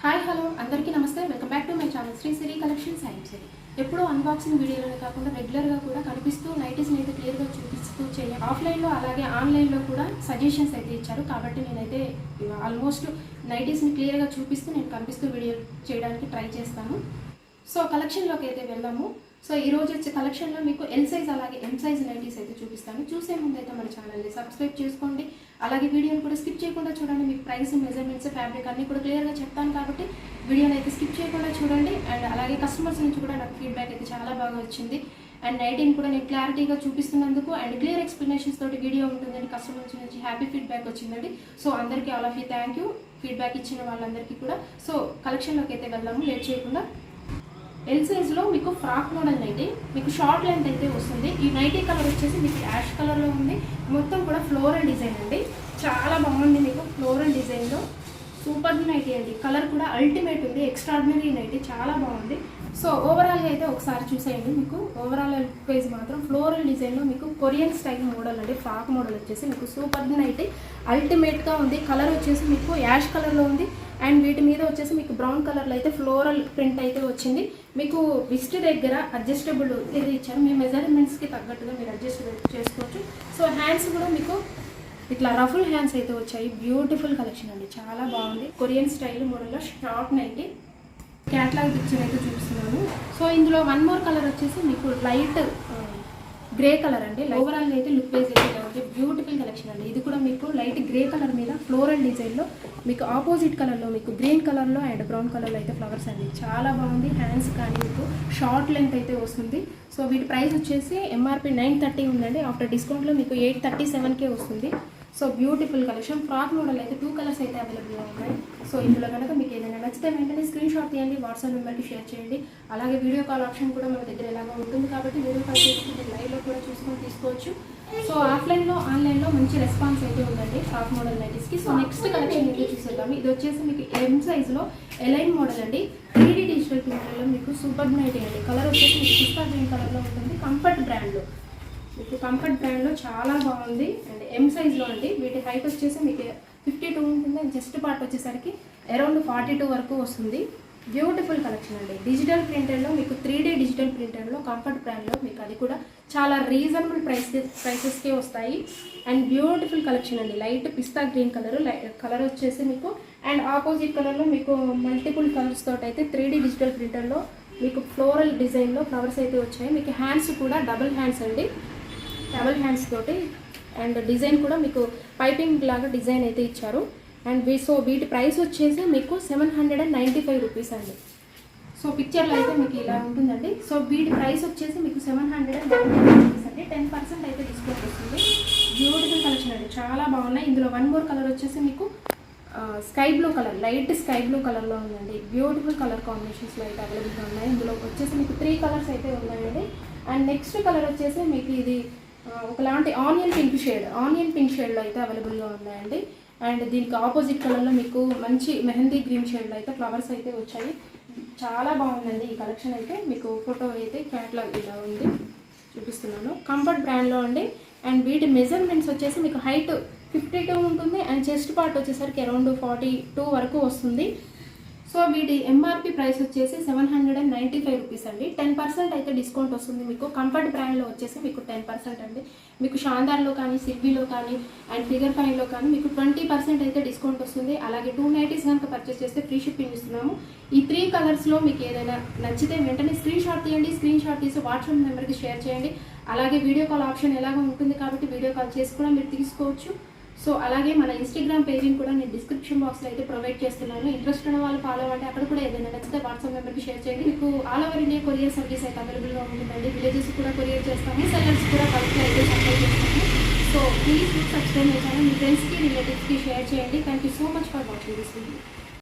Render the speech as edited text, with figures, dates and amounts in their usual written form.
Hi hello అందరికీ నమస్తే. Welcome back to my channel Sri Siri collections and Siri. ఎప్పుడూ అన్బాక్సింగ్ వీడియోలోనే కాకుండా రెగ్యులర్గా కూడా కనిపిస్తూ నైటీస్ని అయితే క్లియర్గా చూపిస్తూ చేయాలి. ఆఫ్లైన్లో అలాగే ఆన్లైన్లో కూడా సజెషన్స్ అయితే ఇచ్చారు. కాబట్టి నేనైతే ఆల్మోస్ట్ నైటీస్ని క్లియర్గా చూపిస్తూ నేను కనిపిస్తూ వీడియో చేయడానికి ట్రై చేస్తాను. సో కలెక్షన్లోకి అయితే వెళ్దాము. సో ఈరోజు వచ్చే కలెక్షన్లో మీకు ఎల్ సైజ్ అలాగే ఎం సైజ్ నైటీస్ అయితే చూపిస్తాను. చూసే ముందు అయితే మన ఛానల్ని సబ్స్క్రైబ్ చేసుకోండి. అలాగే వీడియోని కూడా స్కిప్ చేయకుండా చూడండి. మీకు ప్రైస్, మెజర్మెంట్స్, ఫ్యాబ్రిక్ అన్నీ కూడా క్లియర్గా చెప్తాను కాబట్టి వీడియోని అయితే స్కిప్ చేయకుండా చూడండి. అండ్ అలాగే కస్టమర్స్ నుంచి కూడా నాకు ఫీడ్బ్యాక్ అయితే చాలా బాగా వచ్చింది. అండ్ నైటీని కూడా నేను క్లారిటీగా చూపిస్తున్నందుకు అండ్ క్లియర్ ఎక్స్ప్లెనేషన్స్ తోటి వీడియో ఉంటుందని కస్టమర్స్ నుంచి హ్యాపీ ఫీడ్బ్యాక్ వచ్చిందండి. సో అందరికీ all of you thank you feedback ఇచ్చిన వాళ్ళందరికీ కూడా. సో కలెక్షన్లోకి అయితే వెళ్దాము లేట్ చేయకుండా. ఎల్ సైజ్లో మీకు ఫ్రాక్ మోడల్ నైటీ, మీకు షార్ట్ లెంత్ అయితే వస్తుంది. ఈ నైటీ కలర్ వచ్చేసి మీకు యాష్ కలర్లో ఉంది. మొత్తం కూడా ఫ్లోరల్ డిజైన్ అండి, చాలా బాగుంది. మీకు ఫ్లోరల్ డిజైన్లో సూపర్ నైటీ అండి. కలర్ కూడా అల్టిమేట్ ఉంది, ఎక్స్ట్రాడినరీ నైటీ, చాలా బాగుంది. సో ఓవరాల్గా అయితే ఒకసారి చూసేయండి. మీకు ఓవరాల్ పేజ్ మాత్రం ఫ్లోరల్ డిజైన్లో మీకు కొరియన్ స్టైల్ మోడల్ అండి. ఫ్రాక్ మోడల్ వచ్చేసి మీకు సూపర్ నైటీ అల్టిమేట్గా ఉంది. కలర్ వచ్చేసి మీకు యాష్ కలర్లో ఉంది. అండ్ వీటి మీద వచ్చేసి మీకు బ్రౌన్ కలర్లో అయితే ఫ్లోరల్ ప్రింట్ అయితే వచ్చింది. మీకు విస్ట్ దగ్గర అడ్జస్టబుల్ ఇది ఇచ్చారు. మీ మెజర్మెంట్స్కి తగ్గట్టుగా మీరు అడ్జస్ట్ చేసుకోవచ్చు. సో హ్యాండ్స్ కూడా మీకు ఇట్లా రఫుల్ హ్యాండ్స్ అయితే వచ్చాయి. బ్యూటిఫుల్ కలెక్షన్ అండి, చాలా బాగుంది. కొరియన్ స్టైల్ మోడల్లో షార్ట్ నైటీ క్యాట్లాగ్ పిక్చర్ అయితే చూపిస్తున్నాను. సో ఇందులో వన్ మోర్ కలర్ వచ్చేసి మీకు లైట్ గ్రే కలర్ అండి. ఓవరాల్ అయితే లుక్ వైజ్ అయితే కాబట్టి బ్యూటిఫుల్ కలెక్షన్ అండి. ఇది కూడా మీకు లైట్ గ్రే కలర్ మీద ఫ్లోరల్ డిజైన్లో మీకు ఆపోజిట్ కలర్లో మీకు గ్రీన్ కలర్లో అండ్ బ్రౌన్ కలర్లో అయితే ఫ్లవర్స్ అండి, చాలా బాగుంది. హ్యాండ్స్ కానీ మీకు షార్ట్ లెంత్ అయితే వస్తుంది. సో వీటి ప్రైస్ వచ్చేసి ఎంఆర్పి 930 ఉందండి. ఆఫ్టర్ డిస్కౌంట్లో మీకు 837కే వస్తుంది. So beautiful collection. Frock model అయితే 2 కలర్స్ అయితే అవైలబుల్గా ఉన్నాయి. సో ఇందులో కనుక మీకు ఏదైనా నచ్చితే వెంటనే స్క్రీన్ షాట్ తీయండి, వాట్సాప్ నెంబర్కి షేర్ చేయండి. అలాగే వీడియో కాల్ ఆప్షన్ కూడా మన దగ్గర ఎలాగో ఉంటుంది కాబట్టి వీడియో కాల్ చేసి మీరు లైవ్లో కూడా చూసుకొని తీసుకోవచ్చు. సో ఆఫ్లైన్లో ఆన్లైన్లో మంచి రెస్పాన్స్ అయితే ఉందండి ఫ్రాక్ మోడల్ నైటీస్కి. సో నెక్స్ట్ కలెక్షన్ అయితే చూసేద్దాము. ఇది వచ్చేసి మీకు ఎం సైజ్లో ఎలైన్ మోడల్ అండి. 3D డిజిటల్ ప్రింట్లో మీకు సూపర్ నైటీ అండి. కలర్ వచ్చేసి మీకు పిస్తా గ్రీన్ కలర్లో ఉంటుంది. కంఫర్ట్ బ్రాండ్లో మీకు కంఫర్ట్ బ్రాండ్లో చాలా బాగుంది. అండ్ ఎం సైజ్లో అండి. వీటి హైట్ వచ్చేసి మీకు 52 ఉంటుంది. అండ్ చెస్ట్ పార్ట్ వచ్చేసరికి అరౌండ్ 42 వరకు వస్తుంది. బ్యూటిఫుల్ కలెక్షన్ అండి. డిజిటల్ ప్రింటర్లో మీకు 3D డిజిటల్ ప్రింటర్లో కంఫర్ట్ బ్రాండ్లో మీకు అది కూడా చాలా రీజనబుల్ ప్రైసెస్కే వస్తాయి. అండ్ బ్యూటిఫుల్ కలెక్షన్ అండి. లైట్ పిస్తా గ్రీన్ కలర్ వచ్చేసి మీకు అండ్ ఆపోజిట్ కలర్లో మీకు మల్టిపుల్ కలర్స్ తోటి అయితే 3D డిజిటల్ ప్రింటర్లో మీకు ఫ్లోరల్ డిజైన్లో ఫ్లవర్స్ అయితే వచ్చాయి. మీకు హ్యాండ్స్ కూడా డబుల్ హ్యాండ్స్ అండి, డబుల్ హ్యాండ్స్ తోటి. అండ్ డిజైన్ కూడా మీకు పైపింగ్ లాగా డిజైన్ అయితే ఇచ్చారు. అండ్ సో వీటి ప్రైస్ వచ్చేసి మీకు 795 రూపీస్ అండి. సో పిక్చర్లో అయితే మీకు ఇలా ఉంటుందండి. సో వీటి ప్రైస్ వచ్చేసి మీకు 795 రూపీస్ అండి. 10% అయితే డిస్కౌంట్ వస్తుంది. బ్యూటిఫుల్ కలెక్షన్ అండి, చాలా బాగున్నాయి. ఇందులో వన్ మోర్ కలర్ వచ్చేసి మీకు sky blue colour, light sky blue కలర్లో ఉందండి. బ్యూటిఫుల్ కలర్ కాంబినేషన్స్లో అయితే అవైలబుల్గా ఉన్నాయి. ఇందులో వచ్చేసి మీకు 3 కలర్స్ అయితే ఉన్నాయండి. అండ్ నెక్స్ట్ కలర్ వచ్చేసి మీకు ఇది ఒకలాంటి ఆనియన్ పింక్ షేడ్లో అయితే అవైలబుల్గా ఉన్నాయండి. అండ్ దీనికి ఆపోజిట్ కలర్లో మీకు మంచి మెహందీ గ్రీన్ షేడ్లో అయితే ఫ్లవర్స్ అయితే వచ్చాయి. చాలా బాగుందండి ఈ కలెక్షన్ అయితే. మీకు ఫోటో అయితే క్యాట్లాగ్ ఇలా ఉంది, చూపిస్తున్నాను. కంఫర్ట్ బ్రాండ్లో అండి. అండ్ వీటి మెజర్మెంట్స్ వచ్చేసి మీకు హైట్ 52 ఉంటుంది. అండ్ చెస్ట్ పార్ట్ వచ్చేసరికి అరౌండ్ 42 వరకు వస్తుంది. సో వీటి ఎంఆర్పి ప్రైస్ వచ్చేసి 795 రూపీస్ అండి. 10% అయితే డిస్కౌంట్ వస్తుంది మీకు. కంఫర్ట్ బ్రాండ్లో వచ్చేసి మీకు 10% అండి. మీకు షాందార్లో కానీ, సిల్వీలో కానీ అండ్ ఫిగర్ ఫైన్లో కానీ మీకు 20% అయితే డిస్కౌంట్ వస్తుంది. అలాగే 2 నైటీస్ కనుక పర్చేస్ చేస్తే ఫ్రీ షిప్పింగ్ ఇస్తున్నాము. ఈ 3 కలర్స్లో మీకు ఏదైనా నచ్చితే వెంటనే స్క్రీన్ షాట్ తీయండి. స్క్రీన్ షాట్ తీసి వాట్సాప్ నెంబర్కి షేర్ చేయండి. అలాగే వీడియో కాల్ ఆప్షన్ ఎలాగో ఉంటుంది కాబట్టి వీడియో కాల్ చేసి కూడా మీరు తీసుకోవచ్చు. సో అలాగే మన ఇన్స్టాగ్రామ్ పేజ్ని కూడా నేను డిస్క్రిప్షన్ బాక్స్లో అయితే ప్రొవైడ్ చేస్తున్నాను. ఇంట్రెస్ట్ ఉన్న వాళ్ళు ఫాలో అవ్వండి. అక్కడ కూడా ఏదైనా నచ్చితే వాట్సాప్ నెంబర్కి షేర్ చేయండి. మీకు all over India courier service అయితే అవైలబుల్గా ఉంటుందండి. విలేజెస్ కూడా కొరియర్ చేస్తాము, సెల్లర్స్ కూడా బల్క్లో అయితే సప్లై చేస్తాము. So please subscribe my channel. మీ ఫ్రెండ్స్కి, రిలేటివ్స్కి షేర్ చేయండి. Thank you so much for watching this video.